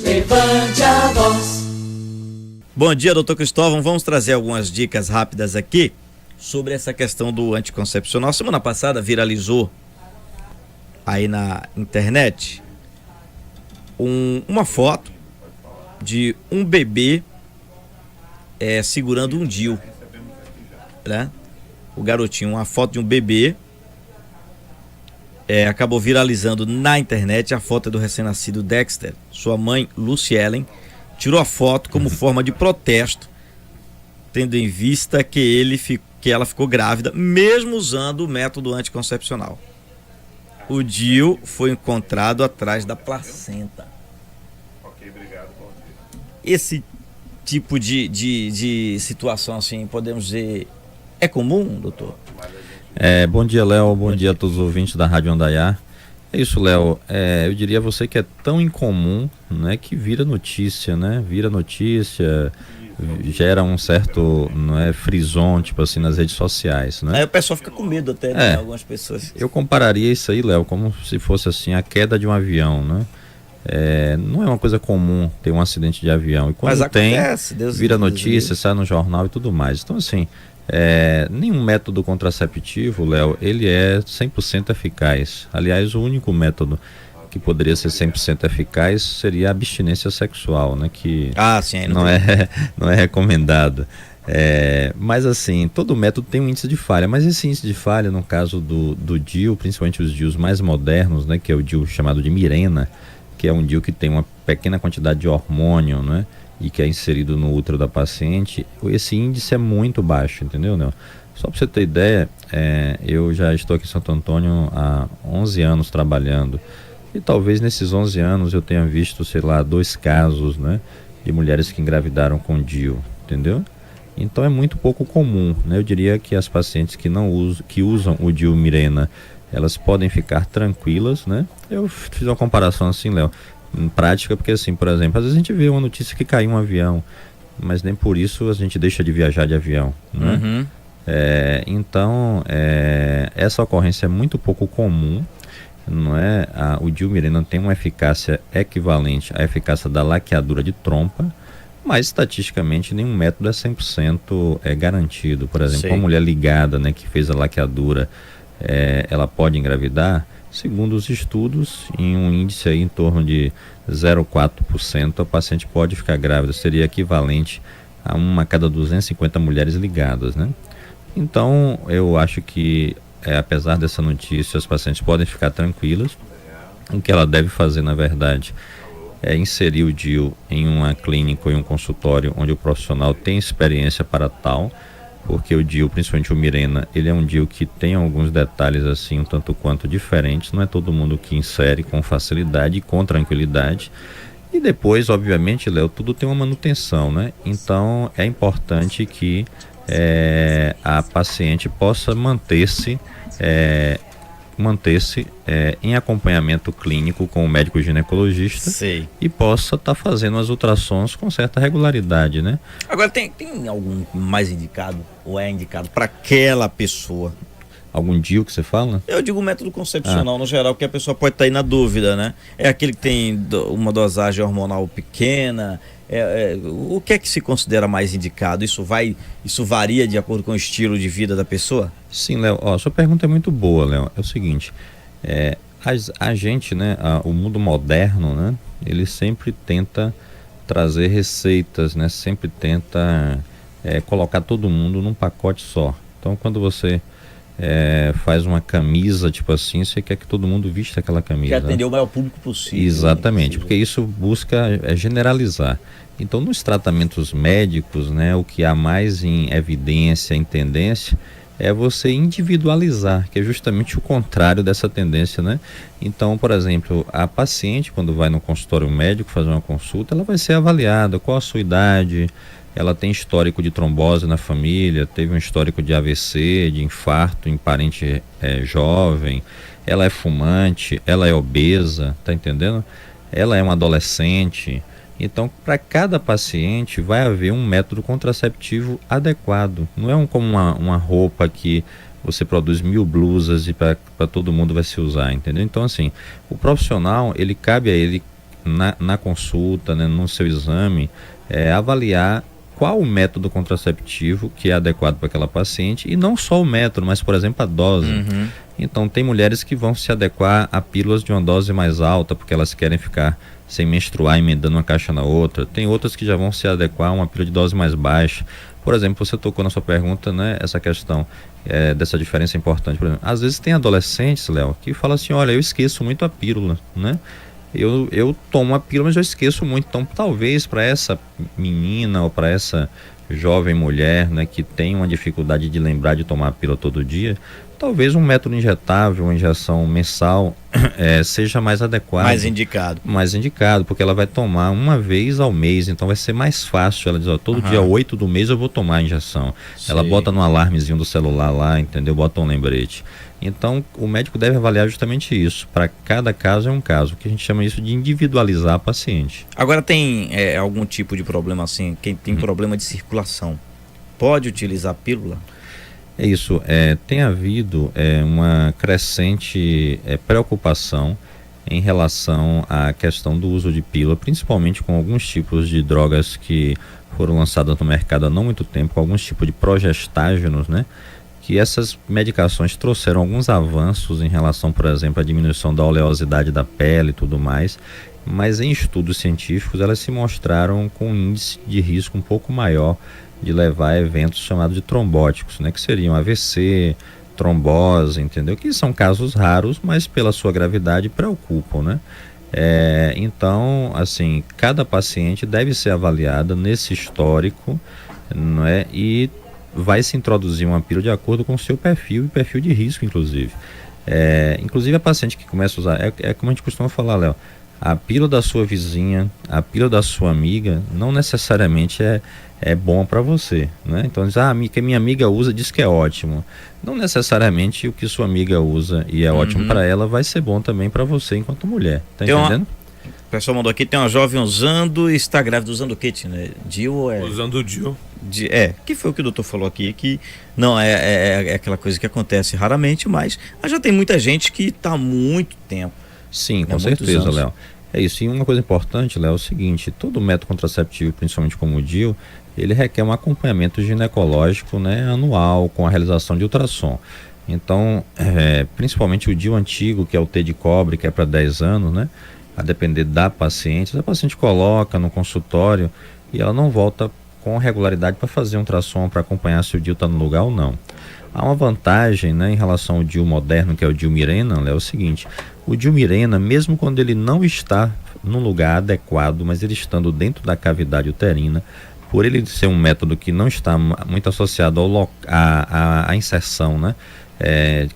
Levante a voz. Bom dia, doutor Cristóvão. Vamos trazer algumas dicas rápidas aqui sobre essa questão do anticoncepcional. Semana passada viralizou aí na internet uma foto de um bebê segurando um DIU, né? O garotinho, uma foto de um bebê, acabou viralizando na internet. A foto é do recém-nascido Dexter. Sua mãe, Lucy Ellen, tirou a foto como forma de protesto, tendo em vista que ela ficou grávida, mesmo usando o método anticoncepcional. O DIU foi encontrado atrás da placenta. Ok, obrigado, bom dia. Esse tipo de situação, assim, podemos dizer, é comum, doutor? Bom dia, Léo. Bom dia a todos os ouvintes da Rádio Andaiá. É isso, Léo. Eu diria a você que é tão incomum, né, que vira notícia, né? Vira notícia, gera um certo, não é, frisson, tipo assim, nas redes sociais, né? Aí o pessoal fica com medo até, né? Algumas pessoas. Eu compararia isso aí, Léo, como se fosse assim a queda de um avião, né? Não é uma coisa comum ter um acidente de avião. E quando Mas tem, acontece, Deus vira Deus notícia, Deus. sai no jornal e tudo mais. Então, assim, nenhum método contraceptivo, Léo, ele é 100% eficaz. Aliás, o único método que poderia ser 100% eficaz seria a abstinência sexual, né? Que Sim, não é recomendado. Mas assim, todo método tem um índice de falha, mas esse índice de falha, no caso do DIU, principalmente os DIUs mais modernos, né, que é o DIU chamado de Mirena, que é um DIU que tem uma pequena quantidade de hormônio, né, e que é inserido no útero da paciente, esse índice é muito baixo, entendeu, Nel? Só para você ter ideia, eu já estou aqui em Santo Antônio há 11 anos trabalhando, e talvez nesses 11 anos eu tenha visto, sei lá, 2 casos, né, de mulheres que engravidaram com DIU, entendeu? Então é muito pouco comum, né? Eu diria que as pacientes que usam o DIU Mirena, elas podem ficar tranquilas, né? Eu fiz uma comparação assim, Léo, em prática, porque assim, por exemplo, às vezes a gente vê uma notícia que caiu um avião, mas nem por isso a gente deixa de viajar de avião, né? Uhum. Então, essa ocorrência é muito pouco comum, não é? O DIU Mirena tem uma eficácia equivalente à eficácia da laqueadura de trompa, mas estatisticamente nenhum método é 100% garantido. Por exemplo, uma mulher ligada, né, que fez a laqueadura, ela pode engravidar? Segundo os estudos, em um índice aí em torno de 0,4%, a paciente pode ficar grávida. Seria equivalente a uma a cada 250 mulheres ligadas, né? Então, eu acho que, apesar dessa notícia, as pacientes podem ficar tranquilas. O que ela deve fazer, na verdade, é inserir o DIU em uma clínica ou em um consultório onde o profissional tem experiência para tal, porque o DIU, principalmente o Mirena, ele é um DIU que tem alguns detalhes assim, um tanto quanto diferentes. Não é todo mundo que insere com facilidade e com tranquilidade. E depois, obviamente, Léo, tudo tem uma manutenção, né? Então é importante que a paciente possa manter-se em acompanhamento clínico com o médico ginecologista. Sei. E possa estar fazendo as ultrassons com certa regularidade, né? Agora, tem algum mais indicado, ou é indicado para aquela pessoa? Algum DIU que você fala? Eu digo método concepcional no geral, porque a pessoa pode estar aí na dúvida, né? É aquele que tem uma dosagem hormonal pequena. O que é que se considera mais indicado? Isso varia de acordo com o estilo de vida da pessoa? Sim, Léo, sua pergunta é muito boa, Léo. É o seguinte, a gente, né, o mundo moderno, né, ele sempre tenta trazer receitas, né, sempre tenta colocar todo mundo num pacote só. Então, quando você faz uma camisa, tipo assim, você quer que todo mundo vista aquela camisa. Quer atender o maior público possível. Exatamente, porque isso busca generalizar. Então, nos tratamentos médicos, né, o que há mais em evidência, em tendência, é você individualizar, que é justamente o contrário dessa tendência, né? Então, por exemplo, a paciente, quando vai no consultório médico fazer uma consulta, ela vai ser avaliada, qual a sua idade, ela tem histórico de trombose na família, teve um histórico de AVC, de infarto em parente jovem, ela é fumante, ela é obesa, tá entendendo? Ela é uma adolescente. Então, para cada paciente vai haver um método contraceptivo adequado. Não é como uma roupa que você produz 1000 blusas e para todo mundo vai se usar, entendeu? Então, assim, o profissional, cabe a ele na consulta, né, no seu exame, avaliar qual o método contraceptivo que é adequado para aquela paciente, e não só o método, mas, por exemplo, a dose. Então, tem mulheres que vão se adequar a pílulas de uma dose mais alta, porque elas querem ficar sem menstruar, emendando uma caixa na outra. Tem outras que já vão se adequar a uma pílula de dose mais baixa. Por exemplo, você tocou na sua pergunta, né, essa questão dessa diferença importante. Por exemplo, às vezes tem adolescentes, Léo, que falam assim, olha, eu esqueço muito a pílula, né? Eu tomo a pílula, mas eu esqueço muito. Então, talvez para essa menina ou para essa jovem mulher, né, que tem uma dificuldade de lembrar de tomar a pílula todo dia, talvez um método injetável, uma injeção mensal, seja mais adequado. Mais indicado, porque ela vai tomar uma vez ao mês, então vai ser mais fácil. Ela diz, ó, todo dia 8 do mês eu vou tomar a injeção. Sim. Ela bota no alarmezinho do celular lá, entendeu? Bota um lembrete. Então, o médico deve avaliar justamente isso. Para cada caso é um caso, que a gente chama isso de individualizar a paciente. Agora, tem algum tipo de problema assim, quem tem problema de circulação, pode utilizar a pílula? É isso, tem havido uma crescente preocupação em relação à questão do uso de pílula, principalmente com alguns tipos de drogas que foram lançadas no mercado há não muito tempo, com alguns tipos de progestágenos, né? Que essas medicações trouxeram alguns avanços em relação, por exemplo, à diminuição da oleosidade da pele e tudo mais, mas em estudos científicos elas se mostraram com um índice de risco um pouco maior de levar a eventos chamados de trombóticos, né, que seriam AVC, trombose, entendeu? Que são casos raros, mas pela sua gravidade preocupam, né? Então, assim, cada paciente deve ser avaliada nesse histórico, não é? E vai se introduzir uma pílula de acordo com o seu perfil e perfil de risco, inclusive. Inclusive a paciente que começa a usar, como a gente costuma falar, Léo, a pílula da sua vizinha, a pílula da sua amiga, não necessariamente é bom para você, né? Então diz, que minha amiga usa, diz que é ótimo. Não necessariamente o que sua amiga usa e é ótimo para ela vai ser bom também para você enquanto mulher. Tá entendendo? O pessoal mandou aqui, tem uma jovem usando e está grávida, usando o que, né? DIU ou Usando o DIU. Que foi o que o doutor falou aqui, que não é aquela coisa que acontece raramente, mas já tem muita gente que está há muito tempo. Sim, com certeza, Léo. É isso. E uma coisa importante, Léo, é o seguinte: todo método contraceptivo, principalmente como o DIU, ele requer um acompanhamento ginecológico, né, anual, com a realização de ultrassom. Então, principalmente o DIU antigo, que é o T de cobre, que é para 10 anos, né, a depender da paciente, a paciente coloca no consultório e ela não volta com regularidade para fazer um ultrassom para acompanhar se o DIU está no lugar ou não. Há uma vantagem, né, em relação ao DIU moderno, que é o DIU Mirena, é o seguinte: o DIU Mirena, mesmo quando ele não está no lugar adequado, mas ele estando dentro da cavidade uterina, por ele ser um método que não está muito associado à inserção, né,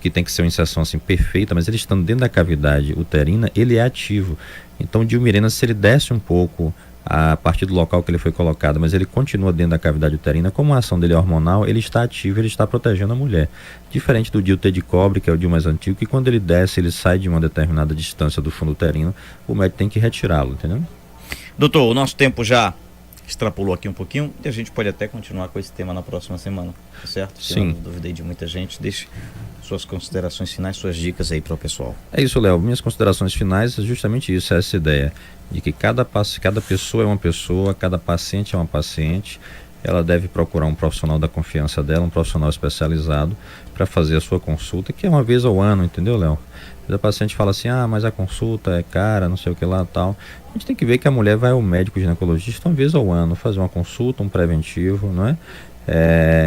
que tem que ser uma inserção assim perfeita, mas ele estando dentro da cavidade uterina, ele é ativo. Então o DIU Mirena, se ele desce um pouco a partir do local que ele foi colocado, mas ele continua dentro da cavidade uterina, como a ação dele é hormonal, ele está ativo, ele está protegendo a mulher. Diferente do DIU T de cobre, que é o DIU mais antigo, que quando ele desce, ele sai de uma determinada distância do fundo uterino, o médico tem que retirá-lo, entendeu? Doutor, o nosso tempo já extrapolou aqui um pouquinho e a gente pode até continuar com esse tema na próxima semana, certo? Sim. Eu duvidei de muita gente. Deixe suas considerações finais, suas dicas aí para o pessoal. É isso, Léo. Minhas considerações finais é justamente isso, essa ideia de que cada pessoa é uma pessoa, cada paciente é uma paciente. Ela deve procurar um profissional da confiança dela, um profissional especializado para fazer a sua consulta, que é uma vez ao ano, entendeu, Léo? A paciente fala assim, mas a consulta é cara, não sei o que lá, tal. A gente tem que ver que a mulher vai ao médico ginecologista uma vez ao ano, fazer uma consulta, um preventivo, não é?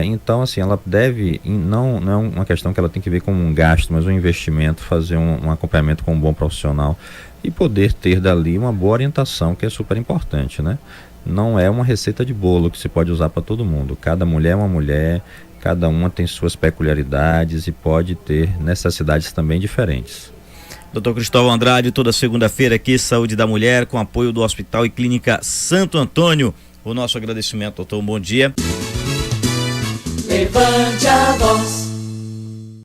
Então, assim, ela deve, não é uma questão que ela tem que ver como um gasto, mas um investimento, fazer um acompanhamento com um bom profissional e poder ter dali uma boa orientação, que é super importante, né? Não é uma receita de bolo que se pode usar para todo mundo. Cada mulher é uma mulher, cada uma tem suas peculiaridades e pode ter necessidades também diferentes. Dr. Cristóvão Andrade, toda segunda-feira aqui, Saúde da Mulher, com apoio do Hospital e Clínica Santo Antônio. O nosso agradecimento, doutor, um bom dia. Levante a voz.